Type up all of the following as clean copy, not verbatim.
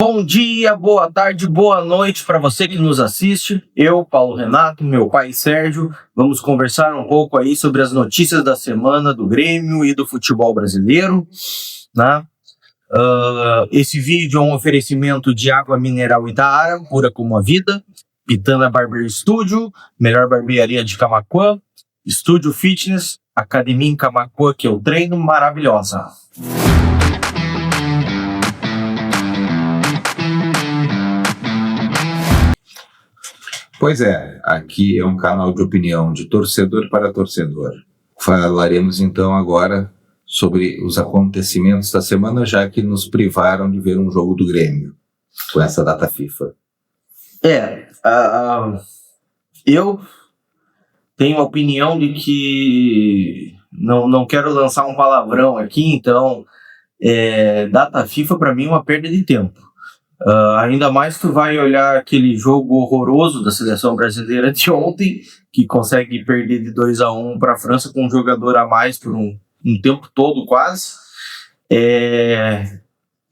Bom dia, boa tarde, boa noite para você que nos assiste. Eu, Paulo Renato, meu pai Sérgio, vamos conversar um pouco aí sobre as notícias da semana do Grêmio e do futebol brasileiro, né? Esse vídeo é um oferecimento de água mineral Itaara, pura como a vida, Pitana Barber Studio, melhor barbearia de Camaquã, Estúdio Fitness, academia em Camaquã que eu treino, maravilhosa. Pois é, aqui é um canal de opinião de torcedor para torcedor. Falaremos então agora sobre os acontecimentos da semana, já que nos privaram de ver um jogo do Grêmio com essa data FIFA. Eu tenho a opinião de que não quero lançar um palavrão aqui, então data FIFA para mim é uma perda de tempo. Ainda mais tu vai olhar aquele jogo horroroso da seleção brasileira de ontem, que consegue perder de 2-1 para a França com um jogador a mais por um tempo todo quase.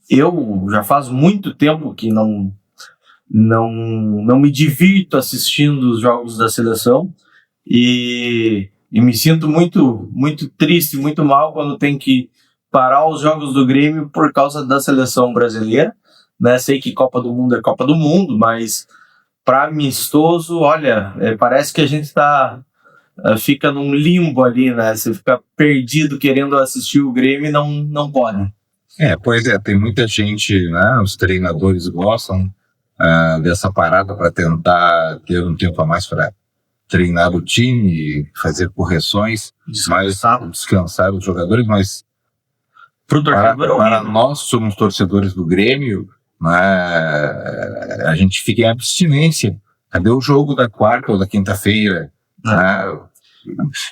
Eu já faz muito tempo que não me divirto assistindo os jogos da seleção e me sinto muito, muito triste, muito mal quando tem que parar os jogos do Grêmio por causa da seleção brasileira. Né? Sei que Copa do Mundo é Copa do Mundo, mas para amistoso, olha, parece que a gente fica num limbo ali, né? Você fica perdido querendo assistir o Grêmio e não pode. Pois é, tem muita gente, né? Os treinadores gostam dessa parada para tentar ter um tempo a mais para treinar o time, fazer correções, descansar os jogadores, mas para nós somos torcedores do Grêmio, a gente fica em abstinência. Cadê o jogo da quarta ou da quinta-feira?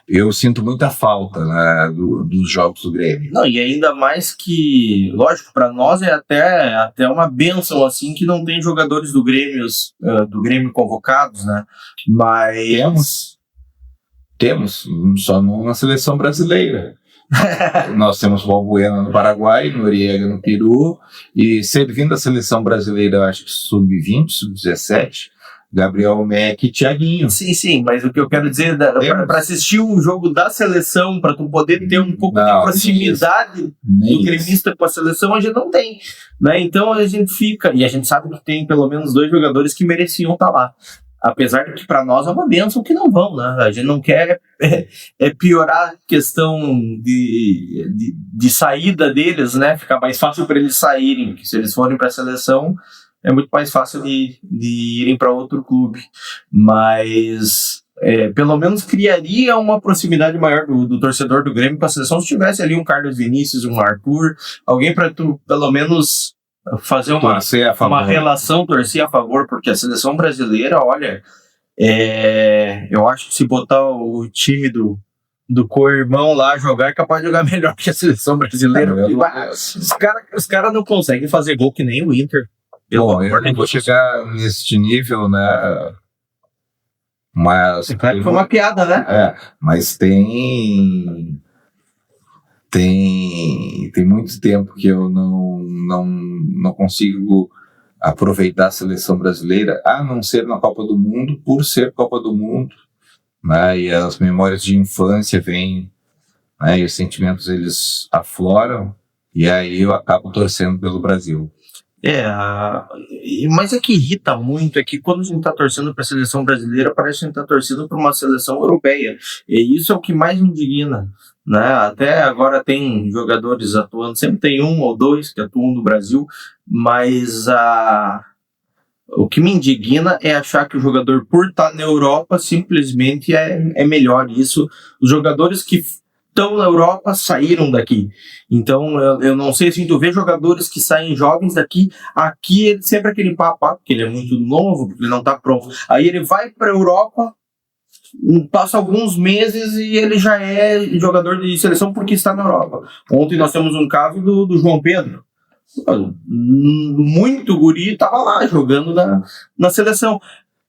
Eu sinto muita falta dos jogos do Grêmio. Não, e ainda mais que, lógico, para nós é até uma bênção assim que não tem jogadores do Grêmio convocados, né? Mas temos só na seleção brasileira. Nós temos Balbuena no Paraguai, Noriega no Peru, e servindo a seleção brasileira, eu acho que sub-20, sub-17, Gabriel Meck e Thiaguinho. Sim, mas o que eu quero dizer, para assistir um jogo da seleção, para tu poder ter um pouco de proximidade do gremista com a seleção, a gente não tem, né? Então a gente fica, e a gente sabe que tem pelo menos 2 jogadores que mereciam estar lá. Apesar de que para nós é uma bênção que não vão, né? A gente não quer piorar a questão de saída deles, né? Ficar mais fácil para eles saírem, porque se eles forem para a seleção é muito mais fácil de irem para outro clube. Mas pelo menos criaria uma proximidade maior do torcedor do Grêmio com a seleção se tivesse ali um Carlos Vinícius, um Arthur, alguém para tu pelo menos fazer uma relação, torcer a favor, porque a seleção brasileira, olha, eu acho que se botar o time do co-irmão lá jogar, é capaz de jogar melhor que a seleção brasileira. Os cara não conseguem fazer gol que nem o Inter. Bom, eu não vou chegar nesse nível, né? Mas claro que foi uma piada, né? Mas tem muito tempo que eu não consigo aproveitar a seleção brasileira, a não ser na Copa do Mundo, por ser Copa do Mundo, né? E as memórias de infância vêm, né? E os sentimentos eles afloram, e aí eu acabo torcendo pelo Brasil. Mas que irrita muito é que quando a gente está torcendo para a seleção brasileira, parece que a gente está torcendo para uma seleção europeia, e isso é o que mais indigna, né? Até agora tem jogadores atuando, sempre tem 1 ou 2 que atuam no Brasil, mas o que me indigna é achar que o jogador, por estar na Europa, simplesmente é melhor. Isso, os jogadores que estão na Europa saíram daqui. Então, eu não sei se tu vê jogadores que saem jovens daqui, aqui ele sempre aquele papo, porque ele é muito novo, porque ele não está pronto. Aí ele vai para a Europa, passa alguns meses e ele já é jogador de seleção porque está na Europa. Ontem nós temos um caso do João Pedro. Muito guri estava lá jogando na seleção.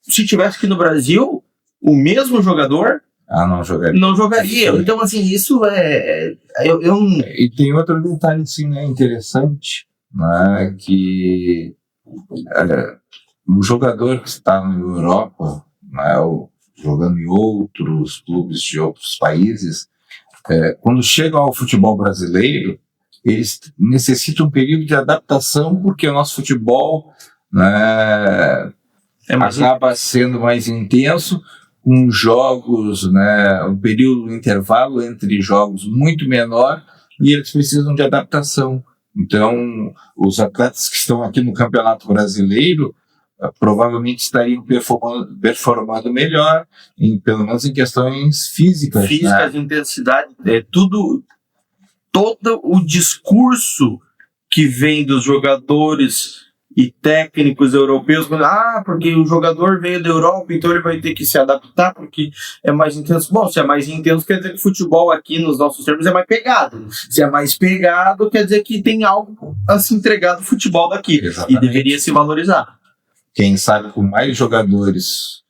Se tivesse aqui no Brasil, o mesmo jogador não jogaria. Então, assim, isso E tem outro detalhe, assim, né, interessante, né, que O jogador que está na Europa, né, jogando em outros clubes de outros países, quando chegam ao futebol brasileiro, eles necessitam um período de adaptação, porque o nosso futebol, né, acaba sendo mais intenso, com jogos, né, um período de intervalo entre jogos muito menor, e eles precisam de adaptação. Então, os atletas que estão aqui no Campeonato Brasileiro provavelmente estariam performando melhor, pelo menos em questões físicas. Físicas, né? Intensidade, todo o discurso que vem dos jogadores e técnicos europeus, porque o jogador veio da Europa, então ele vai ter que se adaptar porque é mais intenso. Bom, se é mais intenso, quer dizer que o futebol aqui, nos nossos termos, é mais pegado. Se é mais pegado, quer dizer que tem algo a se entregar do futebol daqui. Exatamente. E deveria se valorizar. Quem sabe com mais jogadores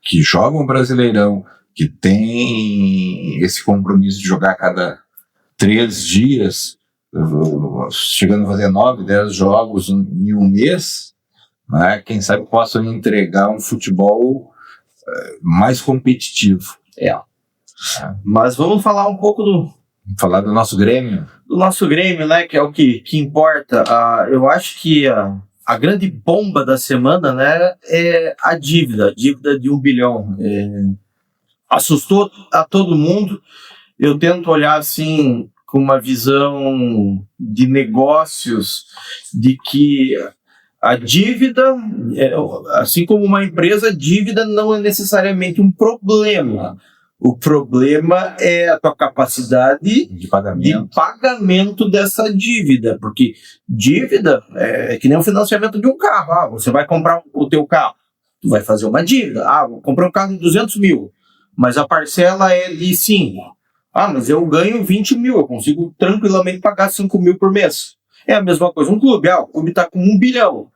que jogam Brasileirão, que tem esse compromisso de jogar a cada 3 dias, chegando a fazer 9, 10 jogos em um mês, né? Quem sabe possam entregar um futebol mais competitivo. Mas vamos falar um pouco falar do nosso Grêmio. Do nosso Grêmio, né? Que é o que importa. Eu acho que a grande bomba da semana, né, é a dívida de 1 bilhão. Assustou a todo mundo. Eu tento olhar assim com uma visão de negócios, de que a dívida, assim como uma empresa, a dívida não é necessariamente um problema. O problema é a tua capacidade de pagamento dessa dívida, porque dívida é que nem o financiamento de um carro. Você vai comprar o teu carro, tu vai fazer uma dívida. Vou comprar um carro de 200 mil, mas a parcela é de 5. Mas eu ganho 20 mil, eu consigo tranquilamente pagar 5 mil por mês. É a mesma coisa, um clube. O clube está com 1 bilhão.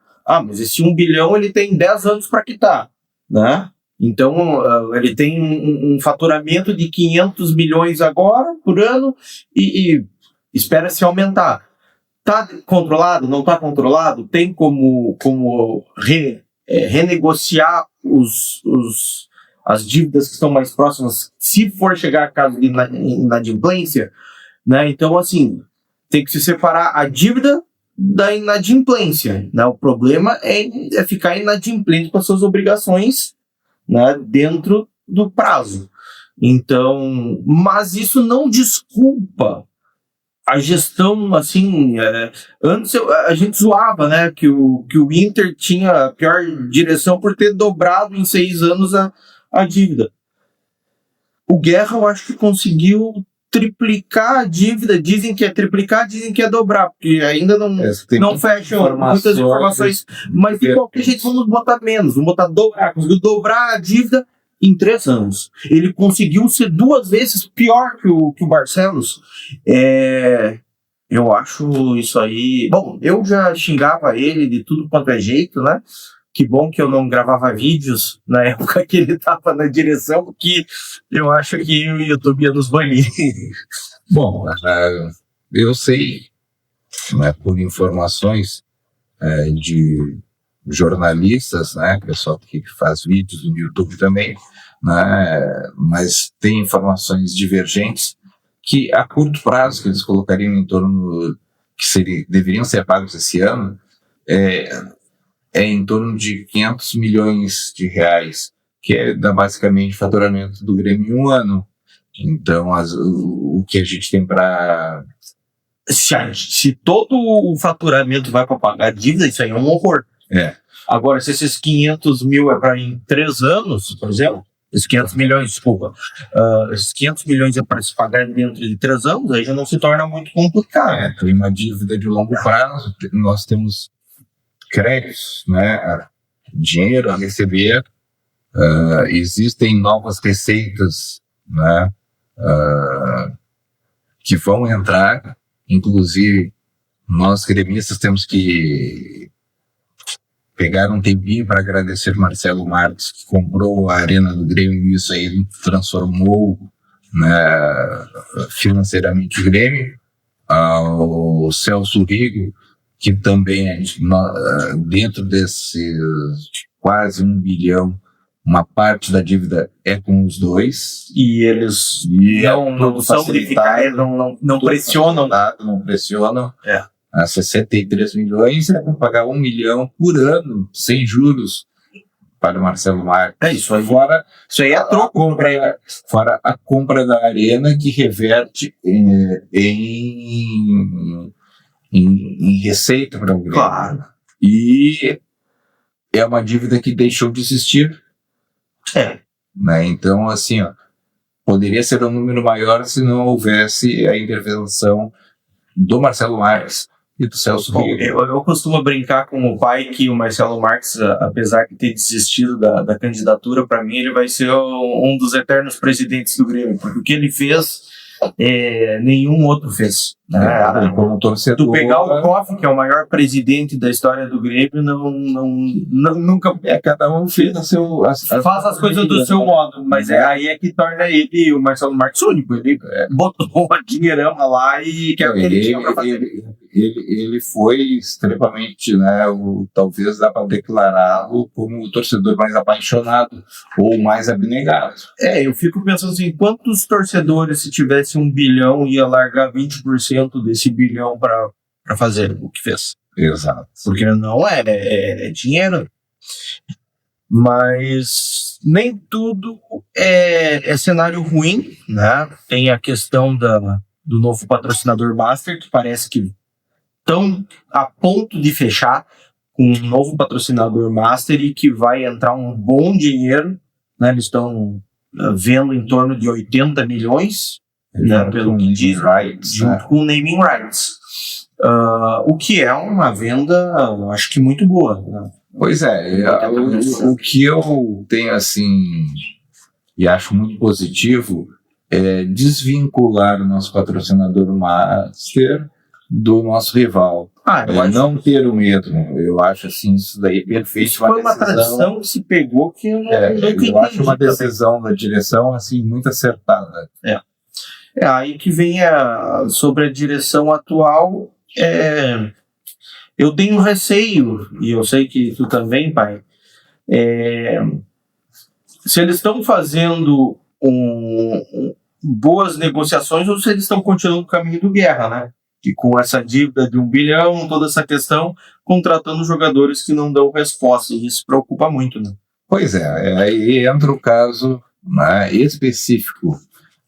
Mas esse 1 bilhão ele tem 10 anos para quitar, né? Então, ele tem um faturamento de 500 milhões agora, por ano, e espera-se aumentar. Está controlado? Não está controlado? Tem como renegociar as dívidas que estão mais próximas, se for chegar a caso de inadimplência, né? Então, assim, tem que se separar a dívida da inadimplência, né? O problema é ficar inadimplente com as suas obrigações, né, dentro do prazo. Então, mas isso não desculpa a gestão, assim, antes a gente zoava, né, que o Inter tinha a pior direção por ter dobrado em 6 anos a dívida. O Guerra, eu acho que conseguiu triplicar a dívida. Dizem que é triplicar, dizem que é dobrar, porque ainda não fecham muitas informações. Mas de qualquer jeito, vamos botar menos, vamos botar dobrar. Conseguiu dobrar a dívida em 3 anos. Ele conseguiu ser 2 vezes pior que o Barcelos. Eu acho isso aí... Bom, eu já xingava ele de tudo quanto é jeito, né? Que bom que eu não gravava vídeos na época que ele estava na direção, porque eu acho que o YouTube ia nos banir. Bom, eu sei, né, por informações de jornalistas, né, pessoal que faz vídeos no YouTube também, né, mas tem informações divergentes que a curto prazo, que eles colocariam em torno, que deveriam ser pagos esse ano, em torno de 500 milhões de reais, que dá basicamente faturamento do Grêmio em um ano. Então, o que a gente tem para... Se todo o faturamento vai para pagar a dívida, isso aí é um horror. Agora, se esses 500 mil é para em 3 anos, por exemplo, esses 500 milhões, desculpa, esses 500 milhões é para se pagar dentro de 3 anos, aí já não se torna muito complicado. Tem uma dívida de longo prazo, nós temos créditos, né, dinheiro a receber, existem novas receitas, né, que vão entrar, inclusive nós gremistas temos que pegar um tempinho para agradecer Marcelo Marques, que comprou a Arena do Grêmio, e isso aí ele transformou, né, financeiramente o Grêmio, ao Celso Rigo, que também dentro desses quase 1 bilhão, uma parte da dívida é com os dois. E eles não são de ficar, não pressionam. Não pressionam. A 63 milhões é para pagar 1 milhão por ano, sem juros, para o Marcelo Marques. Isso aí. Isso aí é troco. Fora a compra da Arena, que reverte em receita para o Grêmio. Claro. E é uma dívida que deixou de existir. Né? Então, assim, poderia ser um número maior se não houvesse a intervenção do Marcelo Marques e do Celso Rigo. Eu costumo brincar com o pai que o Marcelo Marques, apesar de ter desistido da candidatura, para mim ele vai ser um dos eternos presidentes do Grêmio, porque o que ele fez, nenhum outro fez. Como torcedor, tu pegar o Koff, que é o maior presidente da história do Grêmio, nunca... cada um fez faz as coisas do seu modo, mas aí é que torna ele, o Marcelo Marques, único. Ele botou uma dinheirama lá e quer o que ele tinha pra fazer. Ele foi extremamente, talvez dá para declará-lo como o torcedor mais apaixonado ou mais abnegado. Eu fico pensando assim, quantos torcedores, se tivesse 1 bilhão, ia largar 20% desse bilhão para fazer o que fez? Exato. Porque não é dinheiro. Mas nem tudo é cenário ruim, né? Tem a questão do novo patrocinador Master, que parece que estão a ponto de fechar com um novo patrocinador Master e que vai entrar um bom dinheiro, né? Eles estão vendo em torno de 80 milhões, pelo que diz, junto com o naming rights. O que é uma venda, acho que muito boa, né? Pois o que eu tenho assim e acho muito positivo é desvincular o nosso patrocinador Master do nosso rival. Não ter o mesmo. Eu acho assim, isso daí é perfeito. Isso foi uma tradição que se pegou que eu nunca entendi. Eu acho uma decisão da direção assim muito acertada. Aí que vem sobre a direção atual. Eu tenho receio, e eu sei que tu também, pai, se eles estão fazendo boas negociações ou se eles estão continuando o caminho do Guerra, né? E com essa dívida de 1 bilhão, toda essa questão, contratando jogadores que não dão resposta, e isso preocupa muito, né? Pois aí entra o caso específico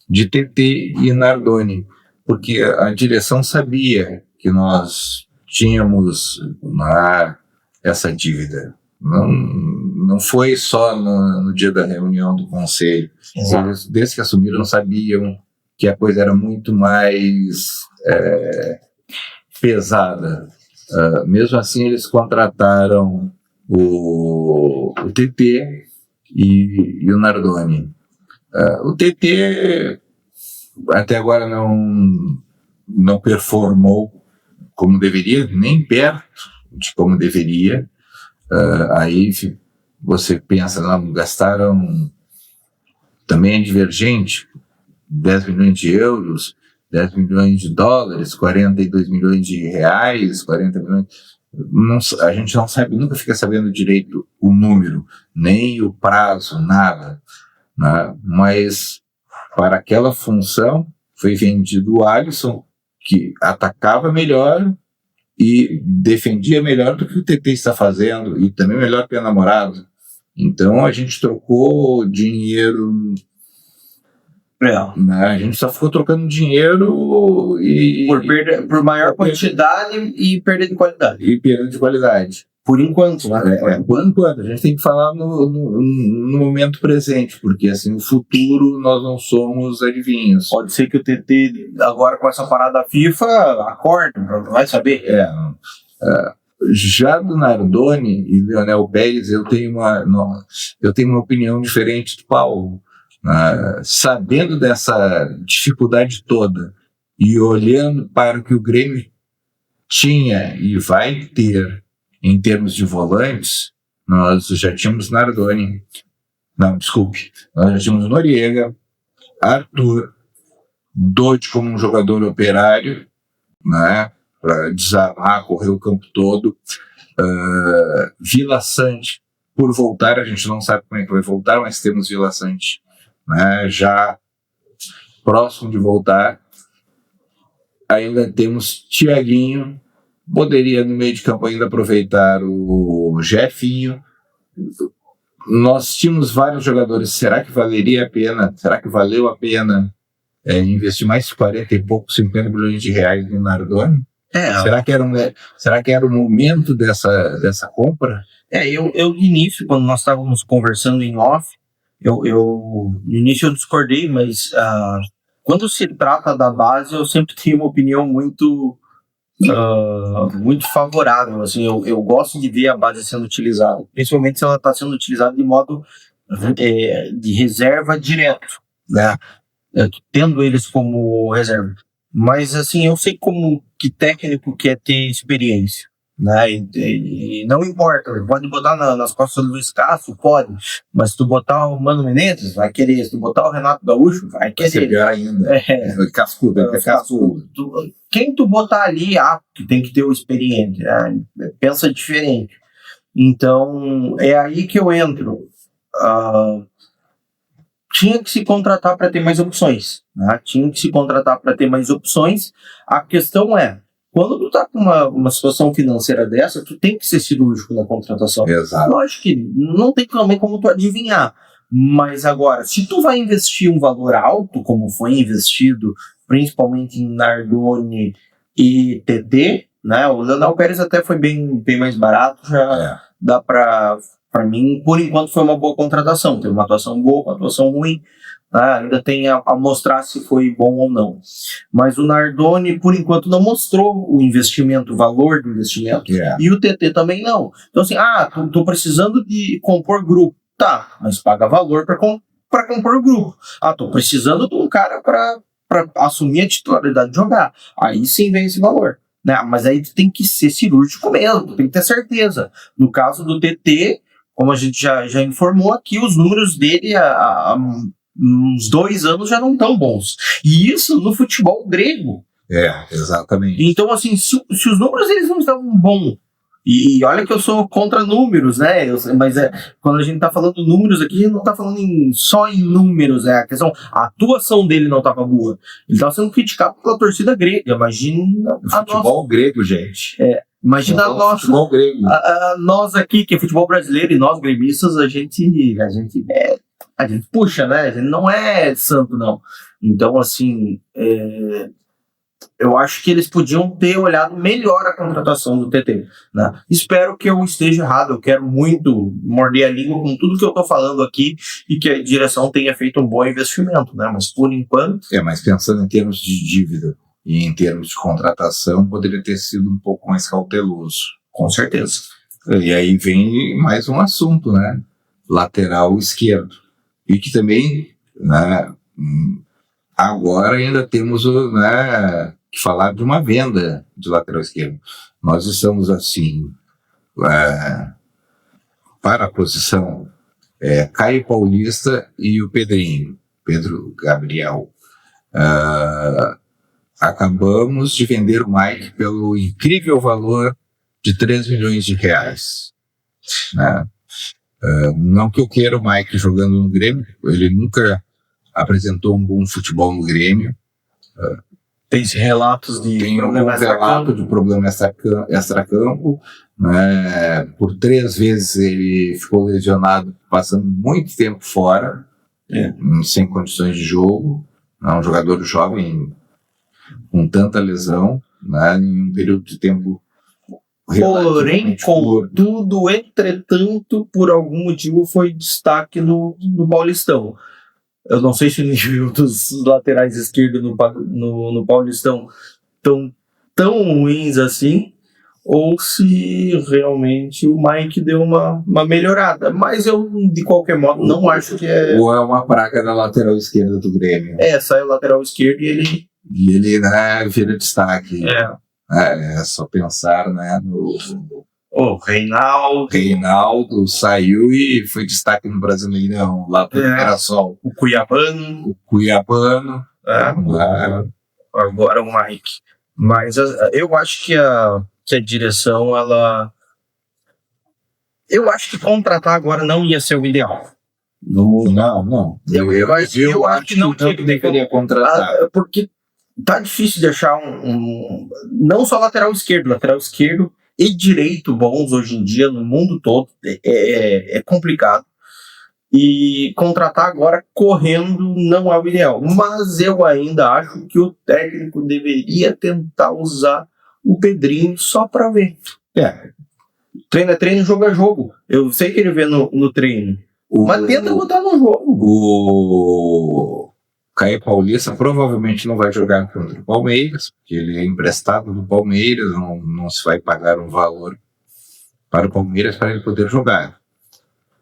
de TT e Nardoni, porque a direção sabia que nós tínhamos essa dívida. Não foi só no dia da reunião do conselho. Eles, desde que assumiram, sabiam que a coisa era muito mais pesada. Mesmo assim, eles contrataram o TT e o Nardoni. O TT até agora não performou como deveria, nem perto de como deveria. Aí você pensa, gastaram, também é divergente, 10 milhões de euros, 10 milhões de dólares, 42 milhões de reais, 40 milhões... a gente não sabe, nunca fica sabendo direito o número, nem o prazo, nada. Né? Mas para aquela função foi vendido o Alisson, que atacava melhor e defendia melhor do que o TT está fazendo, e também melhor que o namorado. Então a gente trocou dinheiro, né? A gente só ficou trocando dinheiro por maior quantidade e perda de qualidade. Por enquanto, né? Por enquanto, a gente tem que falar no momento presente, porque assim, no futuro nós não somos adivinhos. Pode ser que o TT, agora com essa parada da FIFA, acorde, vai saber. Já do Nardoni e Leonel Pérez, eu tenho uma opinião diferente do Paulo. Sabendo dessa dificuldade toda e olhando para o que o Grêmio tinha e vai ter em termos de volantes, nós já tínhamos Nardoni. Não, desculpe. Nós já tínhamos Noriega, Arthur, Dodi como um jogador operário, né? desarmar, correr o campo todo. Vila Sante, por voltar, a gente não sabe como é que vai voltar, mas temos Vila Sante, né, já próximo de voltar. Ainda temos Thiaguinho, poderia no meio de campo ainda aproveitar o Jefinho. Nós tínhamos vários jogadores. Será que valeria a pena? Será que valeu a pena investir mais de 40 e poucos, 50 milhões de reais no Nardoni? Será que era o momento dessa compra? Eu no início, quando nós estávamos conversando em off, no início eu discordei, mas quando se trata da base, eu sempre tenho uma opinião muito favorável. Assim, eu gosto de ver a base sendo utilizada, principalmente se ela está sendo utilizada de modo de reserva direto, né? Tendo eles como reserva. Mas assim, eu sei como que técnico quer ter experiência, né? E não importa, pode botar nas costas do Luiz Castro, pode, mas se tu botar o Mano Menezes, vai querer. Se tu botar o Renato Gaúcho, vai querer. Vai pior ainda. Cascudo. Quem tu botar ali, que tem que ter o experiente, pensa diferente. Então, é aí que eu entro. Tinha que se contratar para ter mais opções, né? A questão é, quando tu tá com uma situação financeira dessa, tu tem que ser cirúrgico na contratação. Exato. Lógico que não tem também como tu adivinhar, mas agora, se tu vai investir um valor alto, como foi investido, principalmente em Nardoni e TT, né? O Leonel Pérez até foi bem mais barato, já dá para mim, por enquanto, foi uma boa contratação. Teve uma atuação boa, uma atuação ruim. Ainda tem a mostrar se foi bom ou não. Mas o Nardoni, por enquanto, não mostrou o investimento, o valor do investimento. E o TT também não. Então, assim, tô precisando de compor grupo. Tá, mas paga valor para compor o grupo. Tô precisando de um cara para assumir a titularidade de jogar. Aí sim vem esse valor. Né? Mas aí tu tem que ser cirúrgico mesmo, tem que ter certeza. No caso do TT, como a gente já informou aqui, os números dele há uns 2 anos já não estão bons. E isso no futebol grego. Exatamente. Então, assim, se os números eles não estavam bons, e olha que eu sou contra números, né? Mas quando a gente tá falando números aqui, a gente não tá falando só em números, a questão, a atuação dele não tava boa. Ele tava sendo criticado pela torcida grega. Imagina futebol grego, gente. Imagina futebol grego. Nós aqui, que é futebol brasileiro, e nós gremistas, a gente puxa, né? A gente não é santo, não. Então, assim, eu acho que eles podiam ter olhado melhor a contratação do TT, né? Espero que eu esteja errado. Eu quero muito morder a língua com tudo que eu tô falando aqui e que a direção tenha feito um bom investimento, né? Mas por enquanto... mas pensando em termos de dívida e em termos de contratação, poderia ter sido um pouco mais cauteloso. Com certeza. E aí vem mais um assunto, né? Lateral esquerdo. E que também, né, agora ainda temos, né, que falar de uma venda de lateral esquerdo. Nós estamos assim, para a posição Caio Paulista e o Pedro Gabriel. Acabamos de vender o Mike pelo incrível valor de 3 milhões de reais. Né? Não que eu queira o Mike jogando no Grêmio, ele nunca apresentou um bom futebol no Grêmio. Tem relatos de problema extracampo. Né? Por 3 vezes ele ficou lesionado, passando muito tempo fora, sem condições de jogo. É um jogador jovem com tanta lesão, né? Em um período de tempo. Porém, contudo, entretanto, por algum motivo foi destaque no Paulistão. Eu não sei se o nível dos laterais esquerdos no Paulistão tão ruins assim, ou se realmente o Mike deu uma melhorada. Mas eu, de qualquer modo, não acho que é... Ou é uma praga na lateral esquerda do Grêmio. Sai o lateral esquerdo e ele... né, vira destaque. É só pensar, né, no... O Reinaldo saiu e foi destaque no Brasileirão, lá pro Mirassol. O Cuiabano. Agora o Mike. Mas eu acho que a direção, eu acho que contratar agora não ia ser o ideal. Não. Eu acho que não deveria contratar. Porque tá difícil de achar não só lateral esquerdo e direito bons hoje em dia no mundo todo. É complicado. E contratar agora correndo não é o ideal. Mas eu ainda acho que o técnico deveria tentar usar o Pedrinho só para ver. Treino é treino, jogo é jogo. Eu sei que ele vê no treino. Mas tenta botar no jogo. O Caio Paulista provavelmente não vai jogar contra o Palmeiras, porque ele é emprestado do Palmeiras, não se vai pagar um valor para o Palmeiras para ele poder jogar.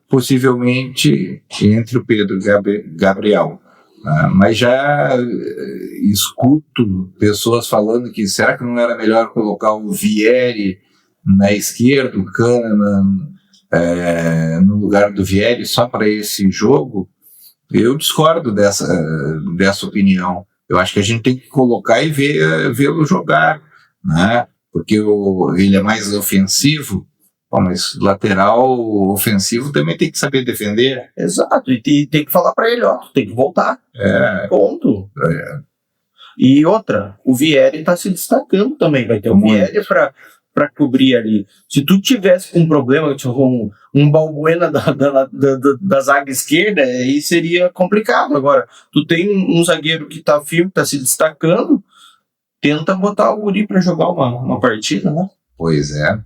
Possivelmente entre o Pedro e Gabriel. Mas já escuto pessoas falando que será que não era melhor colocar o Vieri na esquerda, o Kahneman no lugar do Vieri só para esse jogo. Eu discordo dessa opinião. Eu acho que a gente tem que colocar e vê-lo jogar, né? Porque ele é mais ofensivo. Mas lateral ofensivo também tem que saber defender. Exato, e tem que falar para ele, tem que voltar. Ponto. E outra, o Vieri tá se destacando também, vai ter o Vieri para cobrir ali. Se tu tivesse um problema, tipo um Balbuena da zaga esquerda, aí seria complicado. Agora, tu tem um zagueiro que tá firme, tá se destacando, tenta botar o guri para jogar uma partida, né? Pois é.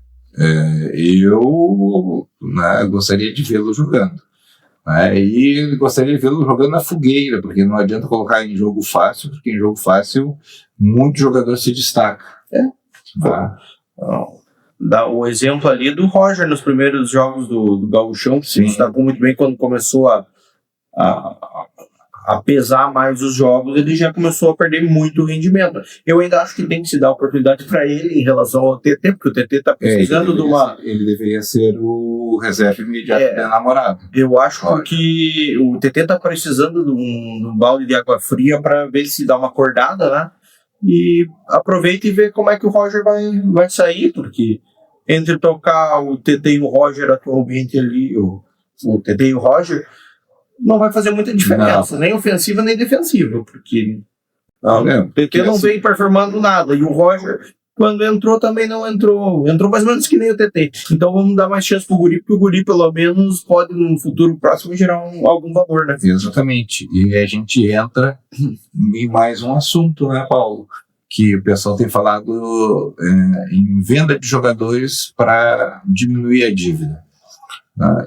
Eu gostaria de vê-lo jogando. E gostaria de vê-lo jogando na fogueira, porque não adianta colocar em jogo fácil, porque em jogo fácil muito jogador se destaca. Dá o exemplo ali do Roger nos primeiros jogos do Gauchão, que se destacou muito bem quando começou a pesar mais os jogos, ele já começou a perder muito rendimento. Eu ainda acho que tem que se dar oportunidade para ele em relação ao TT, porque o TT está precisando de uma... Ele deveria ser o reserva imediato da namorada. Eu acho que o TT está precisando de um balde de água fria para ver se dá uma acordada, né? E aproveita e vê como é que o Roger vai sair, porque entre tocar o TT e o Roger atualmente ali, o TT e o Roger, não vai fazer muita diferença, nem ofensiva nem defensiva, porque o TT não vem performando nada, e o Roger, quando entrou, também não entrou mais ou menos que nem o TT. Então vamos dar mais chance pro guri, porque o guri pelo menos pode no futuro próximo gerar algum valor, né? Exatamente, e a gente entra em mais um assunto, né, Paulo? Que o pessoal tem falado em venda de jogadores para diminuir a dívida.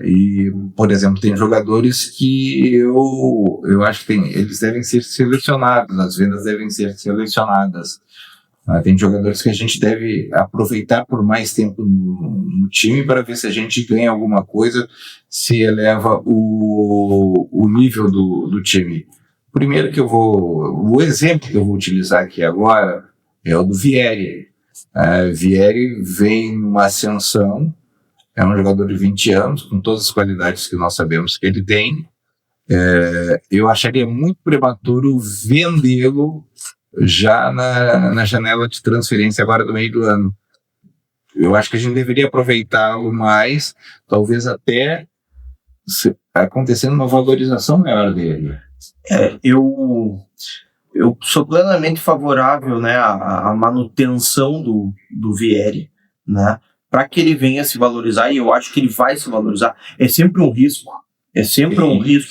E, por exemplo, tem jogadores que eu acho que eles devem ser selecionados, as vendas devem ser selecionadas. Tem jogadores que a gente deve aproveitar por mais tempo no time para ver se a gente ganha alguma coisa, se eleva o nível do time. Primeiro o exemplo que eu vou utilizar aqui agora é o do Vieri. Vieri vem numa ascensão. É um jogador de 20 anos, com todas as qualidades que nós sabemos que ele tem. Eu acharia muito prematuro vendê-lo já na janela de transferência agora do meio do ano. Eu acho que a gente deveria aproveitá-lo mais, talvez até acontecendo uma valorização maior dele. Eu sou plenamente favorável, né, à manutenção do Vieri, né? Para que ele venha se valorizar, e eu acho que ele vai se valorizar. É sempre um risco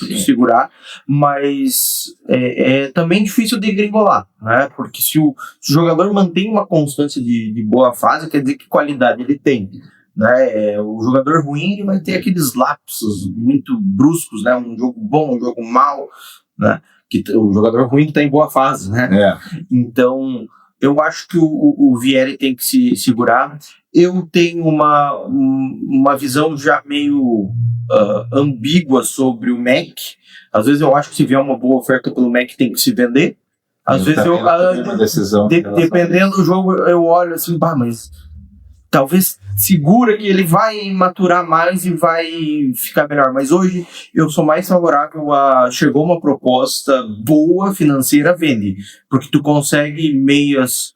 de segurar, mas é também difícil de gringolar, né? Porque se o jogador mantém uma constância de boa fase, quer dizer que qualidade ele tem, né? O jogador ruim, ele vai ter aqueles lapsos muito bruscos, né? Um jogo bom, um jogo mau, né? O jogador ruim que está em boa fase, né? Então, eu acho que o Vieri tem que se segurar. Eu tenho uma visão já meio ambígua sobre o Mac. Às vezes eu acho que se vier uma boa oferta pelo Mac tem que se vender. Às vezes dependendo do jogo, eu olho assim, mas talvez segura que ele vai maturar mais e vai ficar melhor. Mas hoje eu sou mais favorável chegou uma proposta boa financeira, vende. Porque tu consegue meias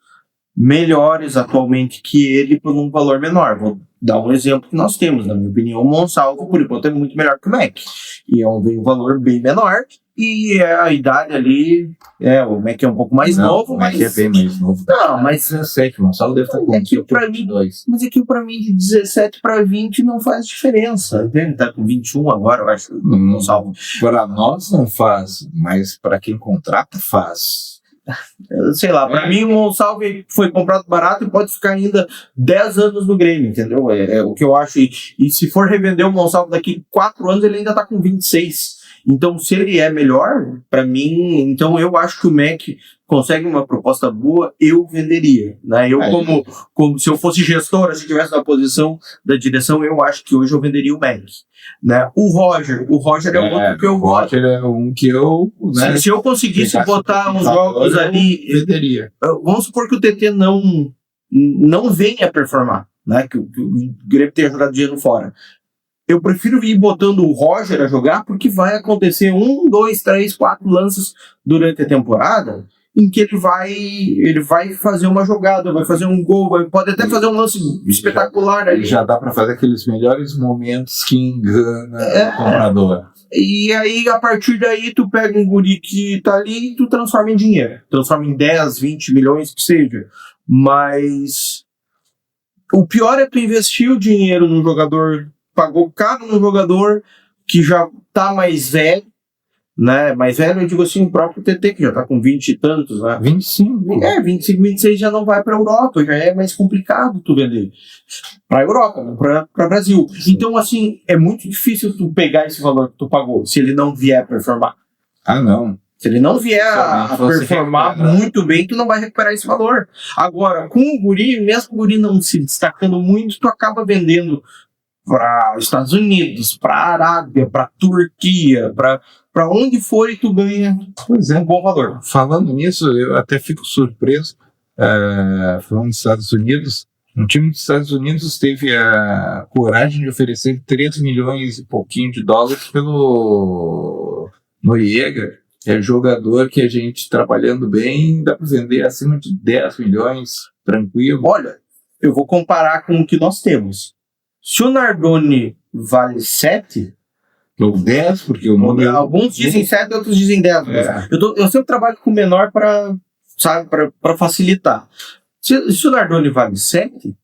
melhores atualmente que ele por um valor menor. Vou dar um exemplo que nós temos, na minha opinião, o Monsalvo, por enquanto, é muito melhor que o Mac. E é um valor bem menor, e a idade ali, o Mac é um pouco mais novo, mas... O Mac é bem mais novo. Não, mas... 17, o Monsalvo deve estar com 22. Mas aquilo pra mim, de 17 para 20 não faz diferença. Ele tá com 21 agora, eu acho, o Monsalvo. Para nós não faz, mas para quem contrata, faz. Sei lá, pra mim o Monsalve foi comprado barato e pode ficar ainda 10 anos no Grêmio, entendeu? É o que eu acho. E se for revender o Monsalve daqui 4 anos, ele ainda tá com 26. Então, se ele é melhor, pra mim, então eu acho que o Mac consegue uma proposta boa, eu venderia, né? Eu, como se eu fosse gestor, se estivesse na posição da direção, eu acho que hoje eu venderia o Mac, né? O Roger é um outro que eu gosto. O Roger é um que eu... Né, se eu conseguisse botar uns jogos ali... venderia. Vamos supor que o TT não venha performar, né? Que o Grêmio tenha jogado dinheiro fora. Eu prefiro ir botando o Roger a jogar, porque vai acontecer 1, 2, 3, 4 lances durante a temporada em que ele vai fazer uma jogada, vai fazer um gol, pode até fazer um lance espetacular ali. Já dá para fazer aqueles melhores momentos que engana o comprador. E aí, a partir daí, tu pega um guri que tá ali e tu transforma em dinheiro. Transforma em 10, 20 milhões, que seja. Mas o pior é tu investir o dinheiro num jogador, pagou caro num jogador que já tá mais velho, né? Mais velho, eu digo assim, o próprio TT, que já tá com 20 e tantos, né? 25. 25, 26 já não vai pra Europa, já é mais complicado tu vender pra Europa, não pra Brasil. Sim. Então, assim, é muito difícil tu pegar esse valor que tu pagou, se ele não vier performar. Não. Se ele não vier a performar muito bem, tu não vai recuperar esse valor. Agora, com o guri, mesmo o guri não se destacando muito, tu acaba vendendo para os Estados Unidos, para a Arábia, para a Turquia, para onde for, e tu ganha um bom valor. Falando nisso, eu até fico surpreso. Falando dos Estados Unidos, um time dos Estados Unidos teve a coragem de oferecer 3 milhões e pouquinho de dólares pelo Noriega, que é jogador que a gente, trabalhando bem, dá para vender acima de 10 milhões, tranquilo. Olha, eu vou comparar com o que nós temos. Se o Nardoni vale 7... ou 10, porque o número... Alguns dizem 7, outros dizem 10. Eu sempre trabalho com o menor para facilitar. Se o Nardoni vale 7,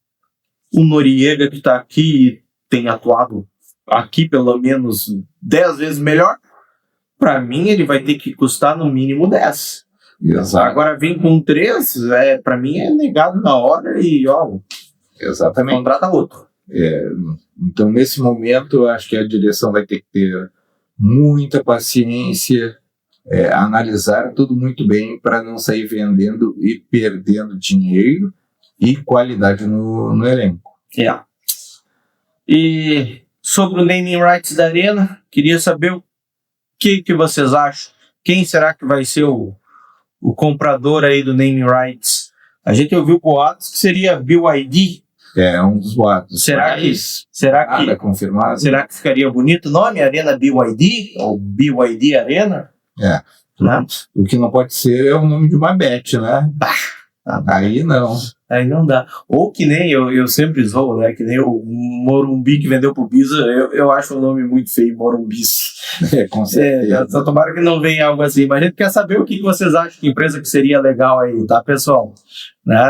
o Noriega, que está aqui, tem atuado aqui pelo menos 10 vezes melhor, para mim ele vai ter que custar no mínimo 10. Exato. Agora vem com 3, para mim é negado na hora e exatamente. Contrata outro. Então, nesse momento, eu acho que a direção vai ter que ter muita paciência, analisar tudo muito bem para não sair vendendo e perdendo dinheiro e qualidade no elenco. E sobre o naming rights da Arena, queria saber o que vocês acham. Quem será que vai ser o comprador aí do naming rights? A gente ouviu boatos que seria BYD. É um dos boatos. Será que confirmado? Será que ficaria bonito o nome? Arena BYD? Ou BYD Arena? Né? O que não pode ser é o nome de uma bet, né? Aí não. Aí não dá. Ou que nem eu sempre zoo, né? Que nem o Morumbi que vendeu pro Bisa. Eu acho o nome muito feio, Morumbis. Com certeza. Só tomara que não venha algo assim. Mas a gente quer saber o que vocês acham, que empresa que seria legal aí, tá, pessoal? Né?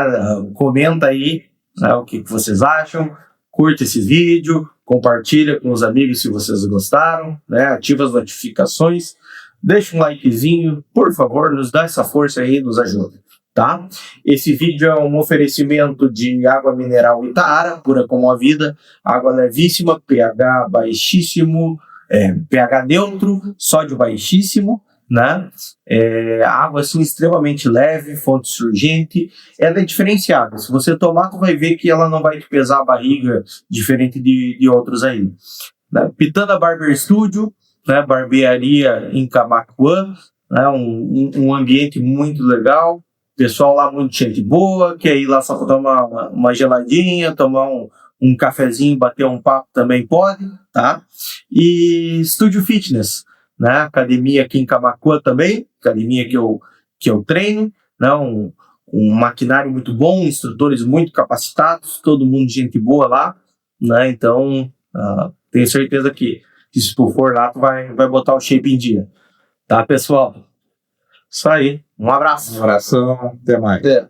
Comenta aí. O que vocês acham, curte esse vídeo, compartilha com os amigos se vocês gostaram, né? Ativa as notificações, deixa um likezinho, por favor, nos dá essa força aí, nos ajuda, tá? Esse vídeo é um oferecimento de água mineral Itaara, pura como a vida, água levíssima, pH baixíssimo, pH neutro, sódio baixíssimo, né? Água assim extremamente leve, fonte surgente, ela é diferenciada. Se você tomar, tu vai ver que ela não vai te pesar a barriga, diferente de outros aí, né? Pitanda Barber Studio, né? Barbearia em Camaquã, né? Um ambiente muito legal, pessoal lá muito gente boa, que aí lá só para tomar uma geladinha, tomar um cafezinho, bater um papo também pode, tá? E Studio Fitness, né? Academia aqui em Camaquã também, academia que eu treino, né? um maquinário muito bom, instrutores muito capacitados, todo mundo gente boa lá, né? Então, tenho certeza que se tu for lá, tu vai botar o shape em dia. Tá, pessoal? Isso aí. Um abraço. Um abração. Até mais. É.